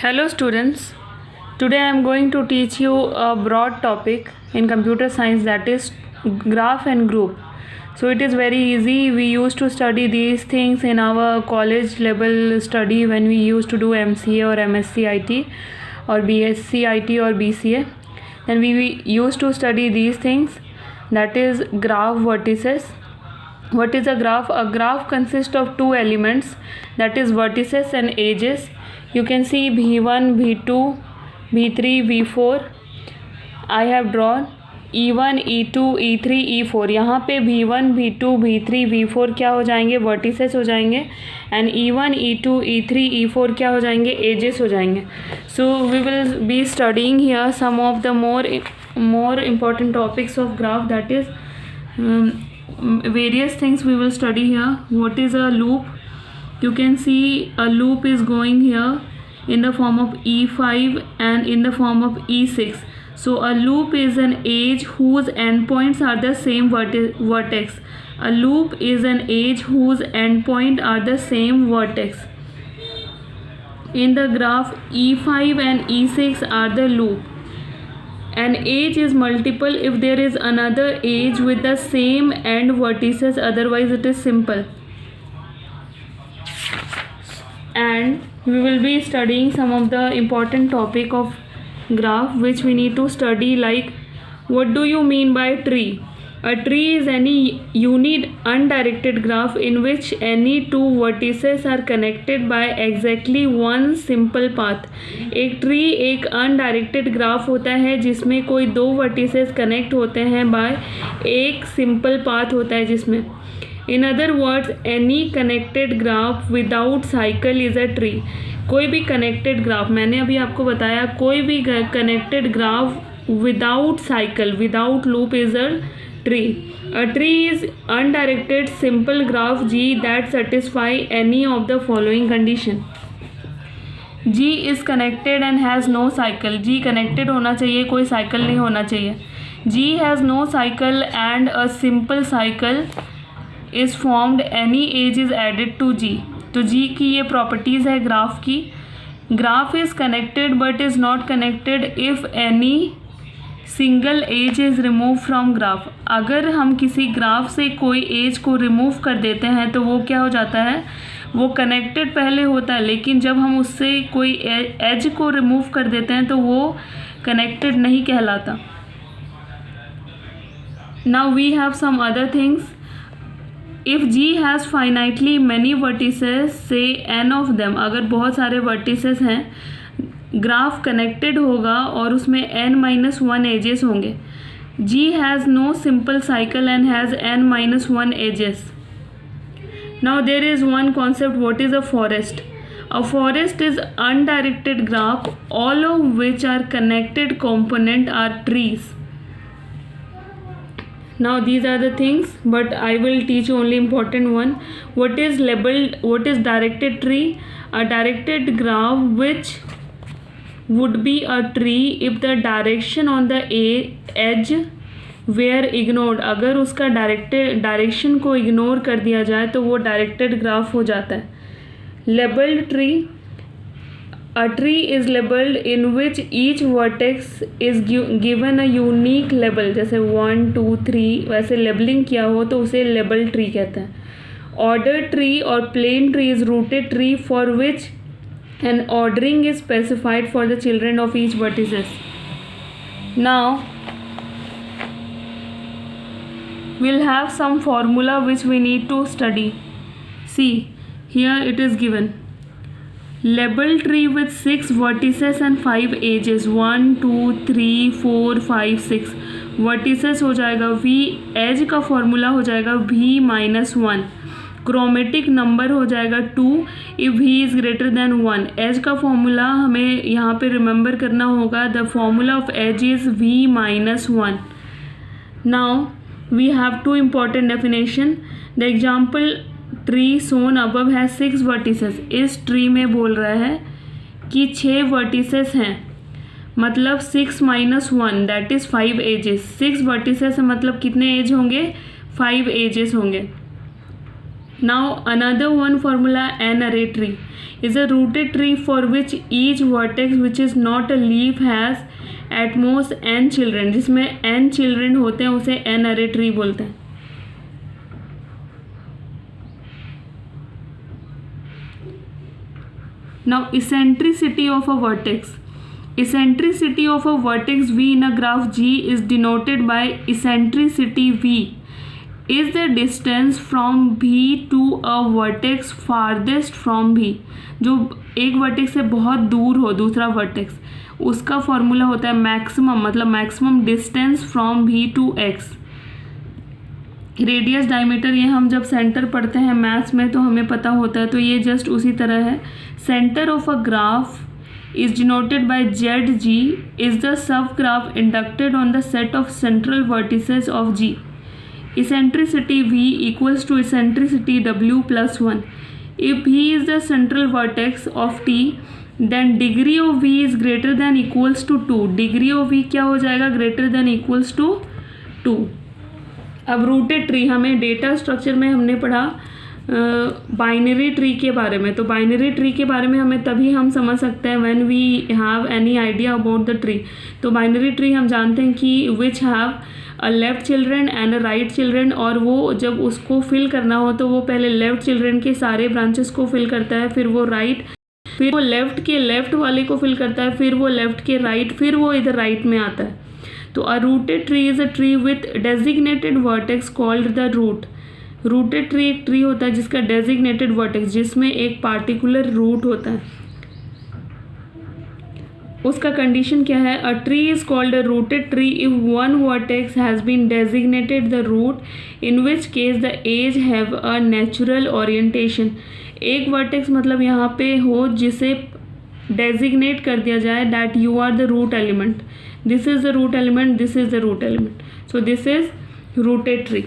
Hello students, today I am going to teach you a broad topic in computer science, that is graph and group. So it is very easy. We used to study these things in our college level study when we used to do MCA or MSc IT or BSc IT or BCA. Then we used to study these things, that is graph vertices. What is a graph? A graph consists of two elements, that is vertices and edges. You can see V1, V2, V3, V4. I have drawn E1, E2, E3, E4. यहाँ पे V1, V2, V3, V4 क्या हो जाएंगे? Vertices हो जाएंगे. And E1, E2, E3, E4 क्या हो जाएंगे? एजेस हो जाएंगे. So we will be studying here some of the more important topics of graph, that is various things we will study here. What is a loop? You can see a loop is going here in the form of E5 and in the form of E6. So a loop is an edge whose endpoints are the same vertex. A loop is an edge whose endpoint are the same vertex. In the graph, E5 and E6 are the loop. An edge is multiple if there is another edge with the same end vertices, otherwise it is simple. And we will be studying some of the important topic of graph which we need to study, like what do you mean by tree? A tree is any unit undirected graph in which any two vertices are connected by exactly one simple path. एक tree एक undirected graph होता है जिसमें कोई दो vertices connect होते हैं bye एक सिंपल पाथ होता है जिसमें. In other words, any connected graph without cycle is a tree. कोई भी कनेक्टेड ग्राफ, मैंने अभी आपको बताया, कोई भी connected graph without cycle, without loop is a tree. A tree is undirected simple graph G that satisfy any of the following condition. G is connected and has no cycle. G connected होना चाहिए, कोई cycle नहीं होना चाहिए. G has no cycle and a simple cycle is formed. Any edge is added to G. तो G की ये properties है ग्राफ की. Graph is connected but is not connected if any single edge is remove from graph. अगर हम किसी graph से कोई एज को रिमूव कर देते हैं तो वो क्या हो जाता है? वो कनेक्टेड पहले होता है, लेकिन जब हम उससे कोई एज को रिमूव कर देते हैं तो वो कनेक्टेड नहीं कहलाता. Now we have some other things. If G has finitely many vertices, say n of them, अगर बहुत सारे वर्टिसेस हैं, ग्राफ कनेक्टेड होगा और उसमें n-1 एजेस होंगे. G has no simple cycle and has n-1 edges. Now there is one concept. What is a forest? A forest is undirected graph all of which are connected component are trees. Now these are the things, but I will teach you only important one. What is labeled? What is directed tree? A directed graph which would be a tree if the direction on the edge were ignored. अगर उसका direction को ignore कर दिया जाए तो वो directed graph हो जाता है. Labelled tree, a tree is labeled in which each vertex is given a unique label. जैसे 1, 2, 3 वैसे लेबलिंग किया हो तो उसे लेबल्ड ट्री कहते हैं. ऑर्डर ट्री और plain tree is rooted tree for which and ordering is specified for the children of each vertices. Now we'll have some formula which we need to study. See, here it is given. Label tree with 6 vertices and 5 edges. 1, 2, 3, 4, 5, 6 vertices हो जाएगा. V edge का formula हो जाएगा V-1. Chromatic number हो जाएगा 2 if v is greater than 1. Edge का formula हमें यहाँ पे रिमेंबर करना होगा. The formula of edge is v-1. Now we have two important definition. The example tree shown above है 6 वर्टिसेस. इस ट्री में बोल रहा है कि 6 वर्टिसेस हैं, मतलब 6-1 दैट इज़ 5 एजेस. 6 वर्टिसेस मतलब कितने एज होंगे? 5 एजेस होंगे. Now another one formula, an array tree is a rooted tree for which each vertex which is not a leaf has at most n children. जिसमें n children होते हैं उसे an array tree बोलते हैं. Now eccentricity of a vertex. Eccentricity of a vertex V in a graph G is denoted by eccentricity V is the distance from V to a vertex farthest from V. जो एक vertex से बहुत दूर हो दूसरा vertex, उसका formula होता है मैक्सिमम, मतलब maximum distance from V to X. Radius diameter ये हम जब सेंटर पढ़ते हैं मैथ्स में तो हमें पता होता है, तो ये जस्ट उसी तरह है. Centre of a graph is denoted by ZG is the sub graph inducted on the set of central vertices of G. eccentricity V equals to eccentricity W plus 1. If V is the central vertex of T, then degree of V is greater than equals to 2. Degree of V क्या हो जाएगा? greater than equals to 2. अब rooted tree, हमें data structure में हमने पढ़ा binary tree के बारे में. तो बाइनरी ट्री के बारे में हमें तभी हम समझ सकते हैं when we have any idea about the tree. तो बाइनरी ट्री हम जानते हैं कि which have a left children and a right children, और वो जब उसको फिल करना हो तो वो पहले लेफ्ट चिल्ड्रन के सारे ब्रांचेस को फिल करता है, फिर वो राइट, फिर वो लेफ्ट के लेफ्ट वाले को फिल करता है, फिर वो लेफ्ट के राइट, फिर वो इधर राइट में आता है. तो a rooted tree is a tree with designated vertex called the root. Rooted tree एक ट्री होता है जिसका डेजिग्नेटेड वर्टेक्स, जिसमें एक पार्टिकुलर रूट होता है. उसका कंडीशन क्या है? A tree is called a rooted tree if one vertex has been designated the root, in which case the edge have a natural orientation. एक वर्टेक्स मतलब यहाँ पे हो जिसे डेजिग्नेट कर दिया जाए that you are the root element, this is the root element, this is the root element. So this is rooted tree.